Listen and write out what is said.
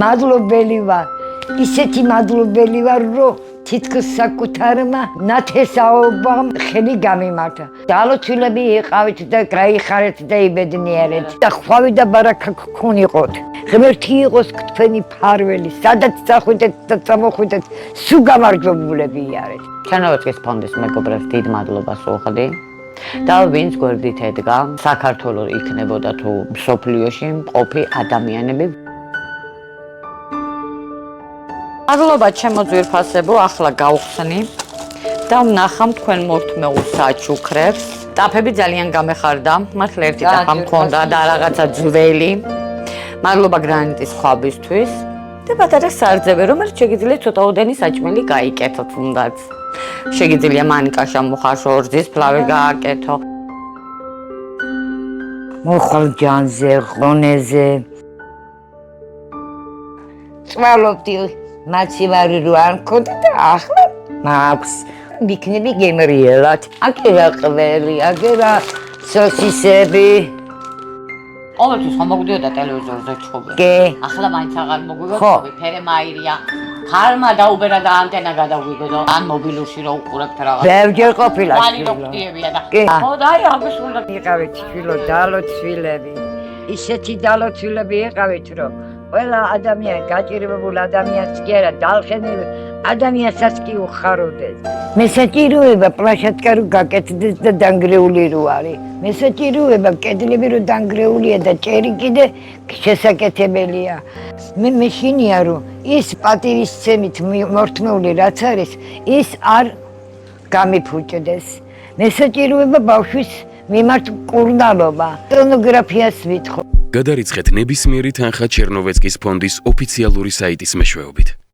მადლობელი ვარ. ისეთი მადლობელი ვარ, რომ თითქოს საკუთარმა ნათესაობამ ხელი გამიმართა. დალოცილები იყავით და გაიხარეთ და იბედნიერეთ და ხვავი და ბარაკა გქონიყოთ. ღმერთი იყოს თქვენი ფარველი, სადაც წახვიდეთ და წამოხვიდეთ, სულ გამარჯვებულები იარეთ. ჩერნოვეცკის ფონდის მეგობრებს დიდ მადლობას ვუხდი და ვინც გვერდით ედგა, საქართველოს იქნებოდა თუ მსოფლიოში მყოფი ადამიანები. მადლობა ჩემო ძვირფასებო, ახლა გავხსნი და ვნახავ თქვენ მორთმეულ საჩუქრებს. ტაფები ძალიან გამეხარდა, მართლა ერთი ტაფა მქონდა და რაღაცა ძველი. მადლობა გრანიტის ქვაბისთვის და პატარა სარძები, რომელიც შეგიძლიათ ცოტაოდენი საჭმელი გაიკეთოთ თუნდაც. შეგიძლია მანიკაშა მოხარშო, რძის ფლავი გააკეთო. მოხვალ ჯანზე, ღონეზე. წვალობდი მაცივარი რო არ მქონდა და ახლა მაქვს. მიქნები გემრიელად. აკერა ყველი, აკერა სოსისები. ყოველთვის ხომ მოგვდიოდა ტელევიზორზე ჩხუბი. კი. ახლა მაინც აღარ მოგვიგო ჩხუბი, ფერე მაირია. ხარმა დაუბერა და ანტენა გადავიგო. ან მობილურში რო უყურებთ რაღაც. ბევრჯერ ყოფილა. მალი რო ხტიებია და. კი. ხო და აი აღესრულა. იყავით შვილო დალოცვილები. ისეთი დალოცვილები იყავით, რომ ყველა ადამიანი გაჭირვებულ ადამიანს კი არა, დალხენილ ადამიანსაც კი უხაროდეს. მესაჭიროება პლაშატკა რო გაკეთდეს და დანგრეული რო არის. მესაჭიროება კედლები რო დანგრეულია და ჭერი კიდე შესაკეთებელია. მე მეშინია რომ ის პატივისცემით მორთმეული რაც არის, ის არ გამიფუჭდეს. მესაჭიროება ბავშვის მიმართ კურნალობა. პორნოგრაფიას ვითხოვ. გადარიცხეთ ნებისმიერი თანხა ჩერნოვეცკის ფონდის ოფიციალური საიტის მეშვეობით.